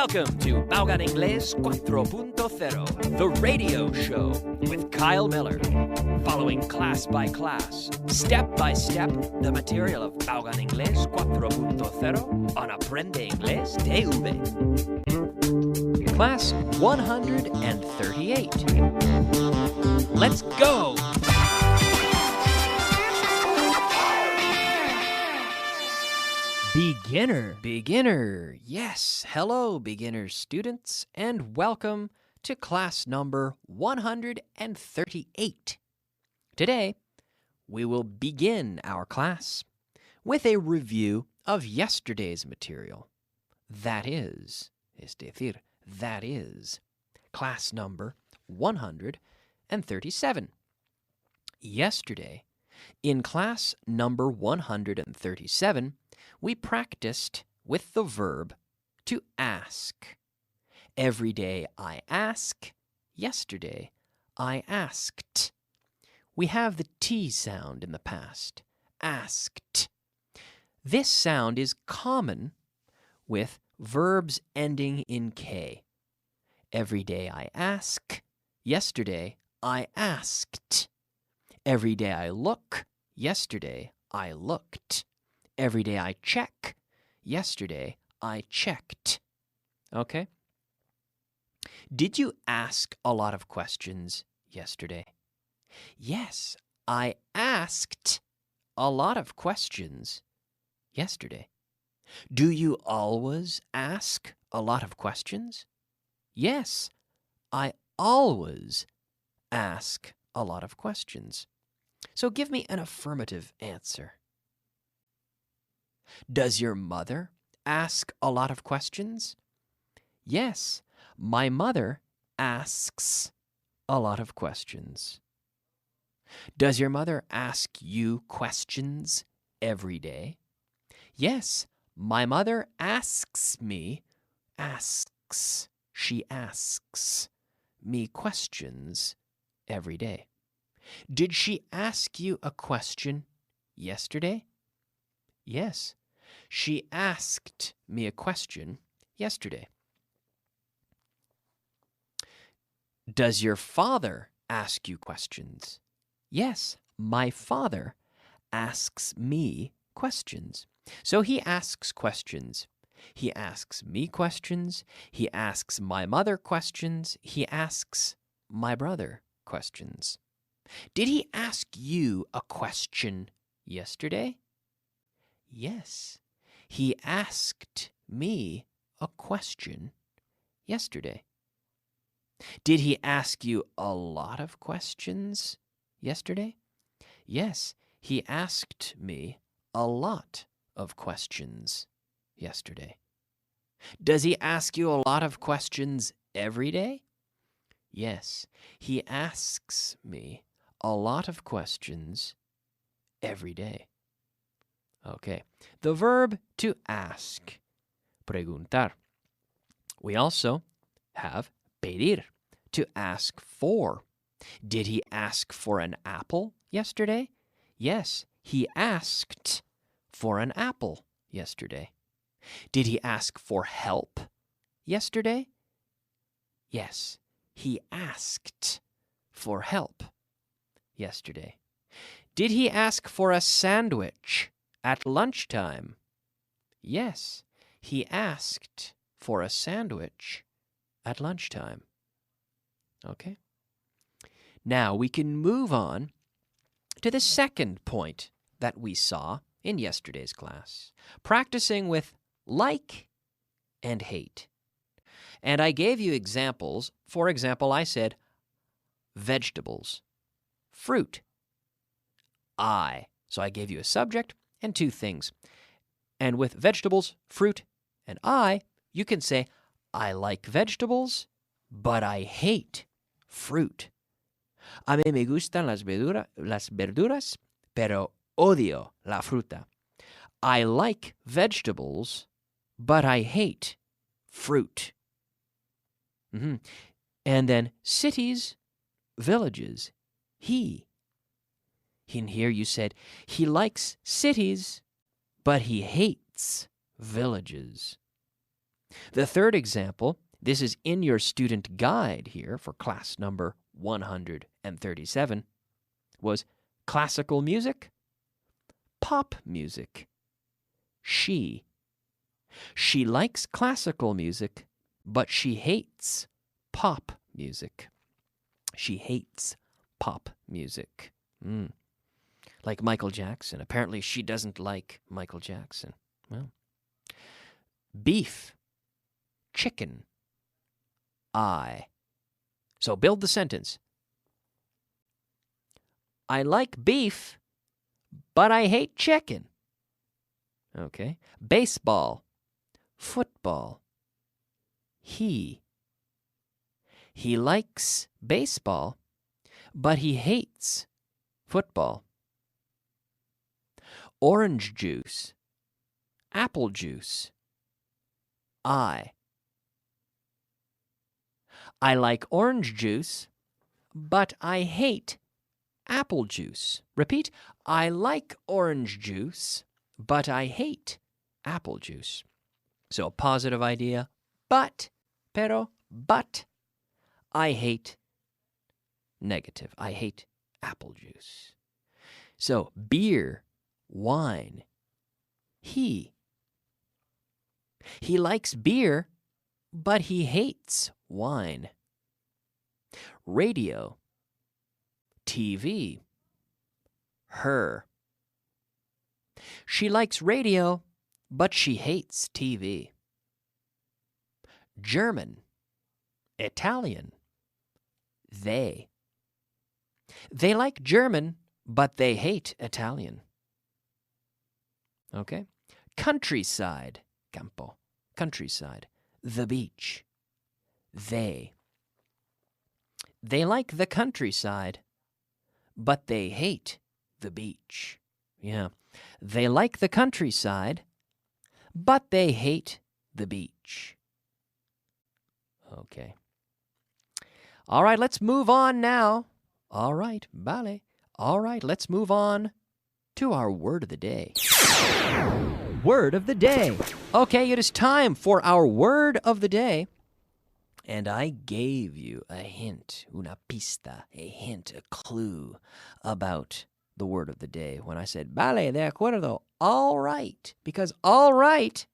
Welcome to Baugan Inglés 4.0, the radio show with Kyle Miller. Following class by class, step by step, the material of Baugan Inglés 4.0 on Aprende Inglés TV. Class 138. Let's go! Beginner. Yes. Hello, beginner students, and welcome to class number 138. Today, we will begin our class with a review of yesterday's material. That is class number 137. Yesterday, in class number 137, we practiced with the verb to ask. Every day I ask. Yesterday I asked. We have the T sound in the past. Asked. This sound is common with verbs ending in K. Every day I ask. Yesterday I asked. Every day I look. Yesterday I looked. Every day I check. Yesterday I checked. Okay? Did you ask a lot of questions yesterday? Yes, I asked a lot of questions yesterday. Do you always ask a lot of questions? Yes, I always ask a lot of questions. So give me an affirmative answer. Does your mother ask a lot of questions? Yes, my mother asks a lot of questions. Does your mother ask you questions every day? Yes, my mother asks me questions every day. Did she ask you a question yesterday? Yes, she asked me a question yesterday. Does your father ask you questions? Yes, my father asks me questions. So he asks questions. He asks me questions. He asks my mother questions. He asks my brother questions. Did he ask you a question yesterday? Yes, he asked me a question yesterday. Did he ask you a lot of questions yesterday? Yes, he asked me a lot of questions yesterday. Does he ask you a lot of questions every day? Yes, he asks me a lot of questions every day. Okay, the verb to ask, preguntar. We also have pedir, to ask for. Did he ask for an apple yesterday? Yes, he asked for an apple yesterday. Did he ask for help yesterday? Yes, he asked for help yesterday. Did he ask for a sandwich at lunchtime? Yes, he asked for a sandwich at lunchtime. Okay? Now we can move on to the second point that we saw in yesterday's class, practicing with like and hate. And I gave you examples. For example, I said vegetables, fruit, So I gave you a subject and two things. And with vegetables, fruit, and you can say, I like vegetables, but I hate fruit. A mí me gustan las verduras, pero odio la fruta. I like vegetables, but I hate fruit. And then cities, villages, he. In here you said, he likes cities, but he hates villages. The third example, this is in your student guide here for class number 137, was classical music, pop music. She likes classical music, but she hates pop music. She hates pop music. Like Michael Jackson. Apparently she doesn't like Michael Jackson. Well, beef, chicken, I. So build the sentence. I like beef, but I hate chicken. Okay. Baseball, football. He likes baseball, but he hates football. Orange juice, apple juice. I like orange juice, but I hate apple juice. Repeat, I like orange juice, but I hate apple juice. So positive idea, but, I hate. Negative, I hate apple juice. So beer, wine. He likes beer, but he hates wine. Radio, TV, her. She likes radio, but she hates TV. German, Italian, they. They like German, but they hate Italian. Okay? Countryside, campo, countryside, the beach, they. They like the countryside, but they hate the beach. Yeah. They like the countryside, but they hate the beach. Okay. All right, let's move on now. All right, vale. All right, let's move on to our word of the day. Word of the day. Okay, it is time for our word of the day. And I gave you a hint, una pista, a hint, a clue about the word of the day when I said, vale, de acuerdo, all right. Because all right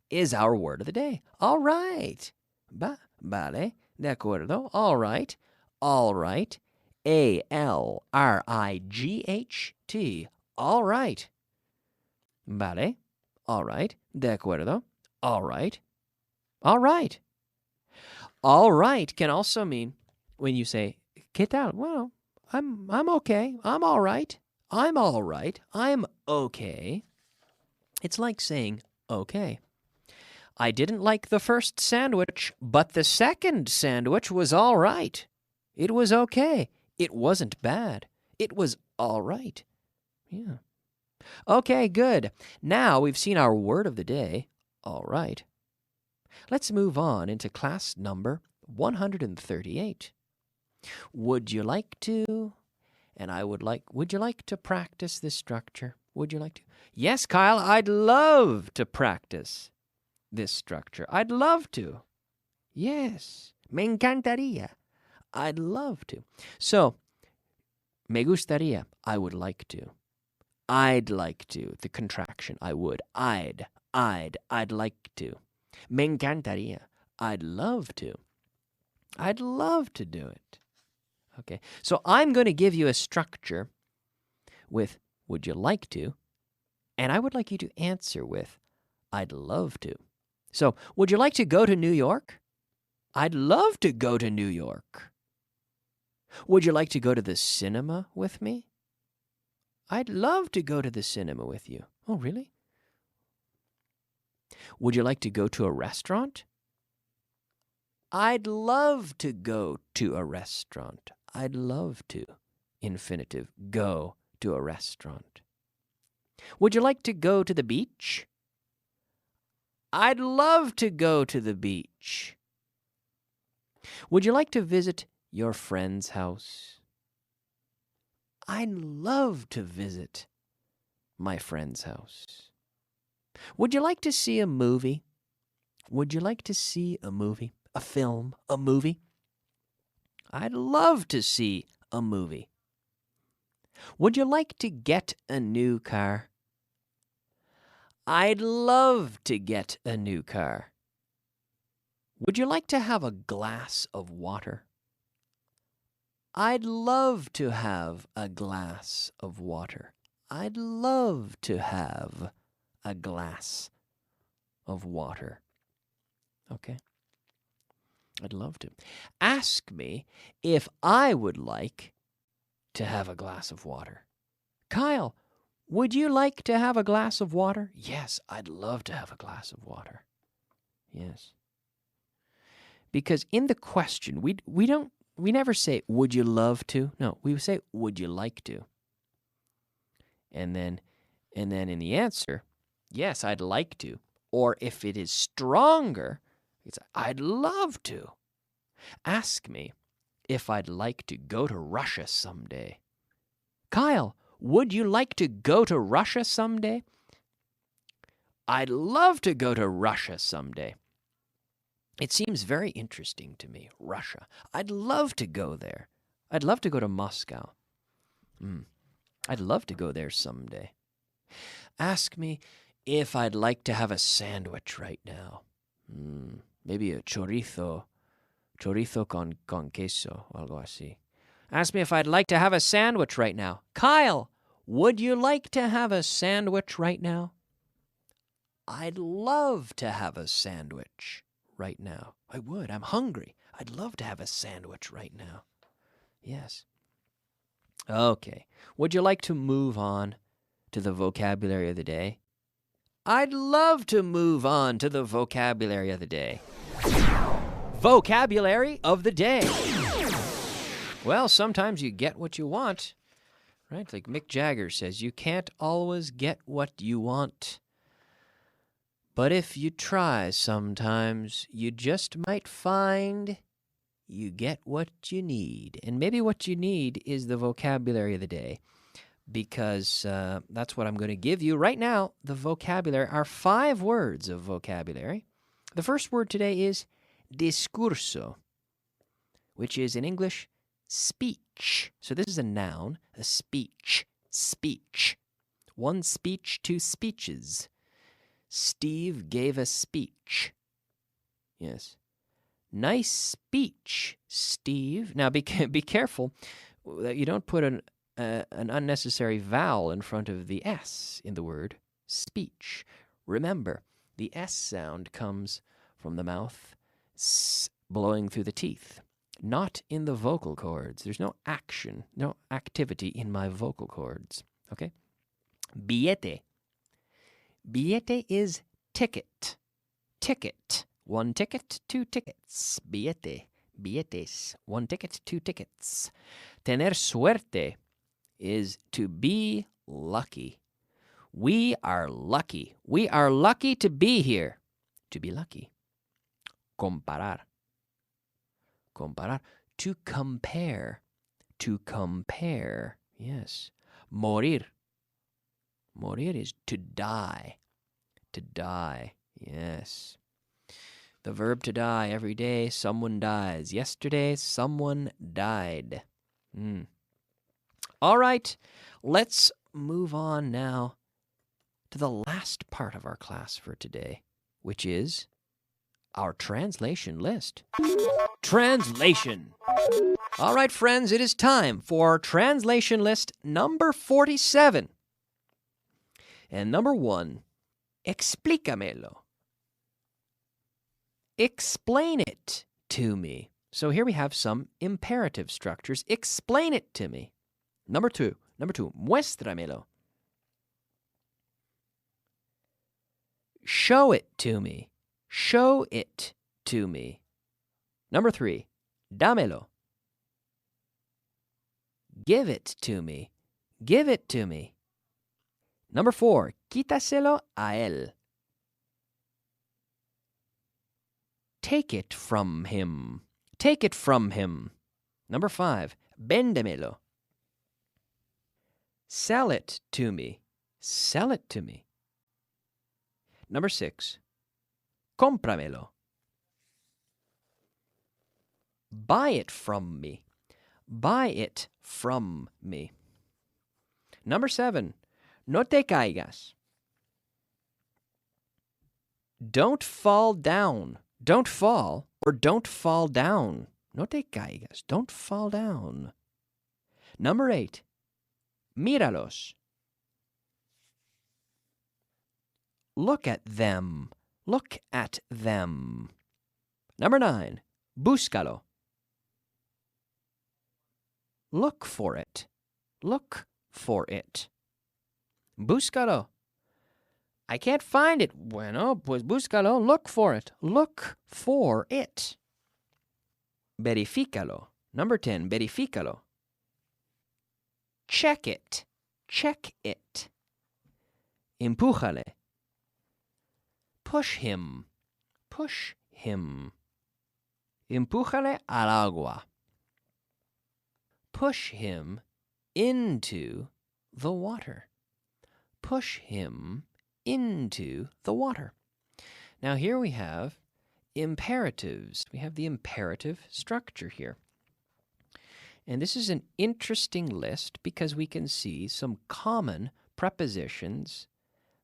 is our word of the day. All right. Vale, de acuerdo, all right. All right. A-L-R-I-G-H-T. All right. Vale. All right. De acuerdo. All right. All right. All right can also mean when you say, ¿qué tal? Well, I'm okay. I'm all right. I'm all right. I'm okay. It's like saying, okay. I didn't like the first sandwich, but the second sandwich was all right. It was okay. It wasn't bad. It was all right. Yeah. Okay, good. Now we've seen our word of the day. All right. Let's move on into class number 138. Would you like to? And would you like to practice this structure? Would you like to? Yes, Kyle, I'd love to practice this structure. I'd love to. Yes, me encantaría. I'd love to. So, me gustaría, I would like to. I'd like to, the contraction, I would. I'd like to. Me encantaría, I'd love to. I'd love to do it. Okay, so I'm going to give you a structure with would you like to, and I would like you to answer with I'd love to. So, would you like to go to New York? I'd love to go to New York. Would you like to go to the cinema with me? I'd love to go to the cinema with you. Oh, really? Would you like to go to a restaurant? I'd love to go to a restaurant. I'd love to. Infinitive, go to a restaurant. Would you like to go to the beach? I'd love to go to the beach. Would you like to visit your friend's house? I'd love to visit my friend's house. Would you like to see a movie? Would you like to see a movie? A film? A movie? I'd love to see a movie. Would you like to get a new car? I'd love to get a new car. Would you like to have a glass of water? I'd love to have a glass of water. I'd love to have a glass of water. Okay? I'd love to. Ask me if I would like to have a glass of water. Kyle, would you like to have a glass of water? Yes, I'd love to have a glass of water. Yes. Because in the question, we never say, would you love to? No, we say, would you like to? And then in the answer, yes, I'd like to. Or if it is stronger, it's I'd love to. Ask me if I'd like to go to Russia someday. Kyle, would you like to go to Russia someday? I'd love to go to Russia someday. It seems very interesting to me, Russia. I'd love to go there. I'd love to go to Moscow. I'd love to go there someday. Ask me if I'd like to have a sandwich right now. Maybe a chorizo con queso, algo así. Ask me if I'd like to have a sandwich right now. Kyle, would you like to have a sandwich right now? I'd love to have a sandwich right now. I would. I'm hungry. I'd love to have a sandwich right now. Yes. Okay. Would you like to move on to the vocabulary of the day? I'd love to move on to the vocabulary of the day. Vocabulary of the day. Well, sometimes you get what you want, right? Like Mick Jagger says, you can't always get what you want. But if you try sometimes, you just might find you get what you need. And maybe what you need is the vocabulary of the day, because that's what I'm going to give you right now. The vocabulary are 5 words of vocabulary. The first word today is discurso, which is in English speech. So this is a noun, a speech, speech. 1 speech, 2 speeches. Steve gave a speech. Yes. Nice speech, Steve. Now be careful that you don't put an unnecessary vowel in front of the S in the word speech. Remember, the S sound comes from the mouth, blowing through the teeth, not in the vocal cords. There's no action, no activity in my vocal cords. Okay? Billete. Billete is ticket. Ticket. 1 ticket, 2 tickets. Billete. Billetes. 1 ticket, 2 tickets. Tener suerte is to be lucky. We are lucky. We are lucky to be here. To be lucky. Comparar. Comparar. To compare. To compare. Yes. Morir. Morir is to die. To die. Yes. The verb to die. Every day someone dies. Yesterday someone died. All right. Let's move on now to the last part of our class for today, which is our translation list. Translation. All right, friends, it is time for translation list number 47. And number 1, explícamelo. Explain it to me. So here we have some imperative structures. Explain it to me. Number 2, muéstramelo. Show it to me. Show it to me. Number 3, dámelo. Give it to me. Give it to me. Number 4, quítaselo a él. Take it from him. Take it from him. Number 5, véndemelo. Sell it to me. Sell it to me. Number 6, Cómpramelo. Buy it from me. Buy it from me. Number 7. No te caigas. Don't fall down. Don't fall or don't fall down. No te caigas. Don't fall down. Number 8. Míralos. Look at them. Look at them. Number 9. Búscalo. Look for it. Look for it. Búscalo. I can't find it. Bueno, pues búscalo. Look for it. Look for it. Verifícalo. Number 10. Verifícalo. Check it. Check it. Empújale. Push him. Push him. Empújale al agua. Push him into the water. Push him into the water. Now here we have imperatives. We have the imperative structure here. And this is an interesting list because we can see some common prepositions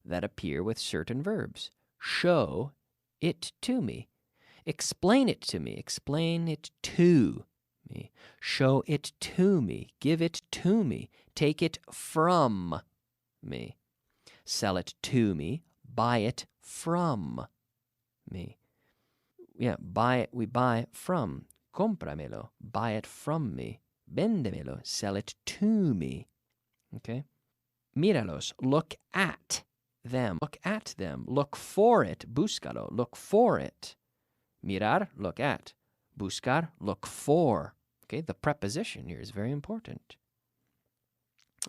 that appear with certain verbs. Show it to me. Explain it to me. Explain it to me. Show it to me. Give it to me. Take it from me. Sell it to me. Buy it from me. Yeah, buy it. We buy from. Cómpramelo. Buy it from me. Véndemelo. Sell it to me. Okay? Míralos. Look at them. Look at them. Look for it. Búscalo. Look for it. Mirar, look at. Buscar, look for. Okay, the preposition here is very important.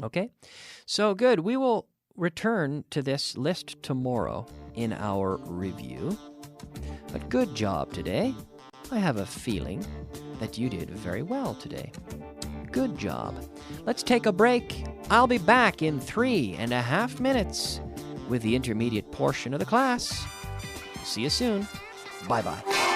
Okay, so good. We will return to this list tomorrow in our review. But good job today. I have a feeling that you did very well today. Good job. Let's take a break. I'll be back in 3.5 minutes with the intermediate portion of the class. See you soon. Bye-bye.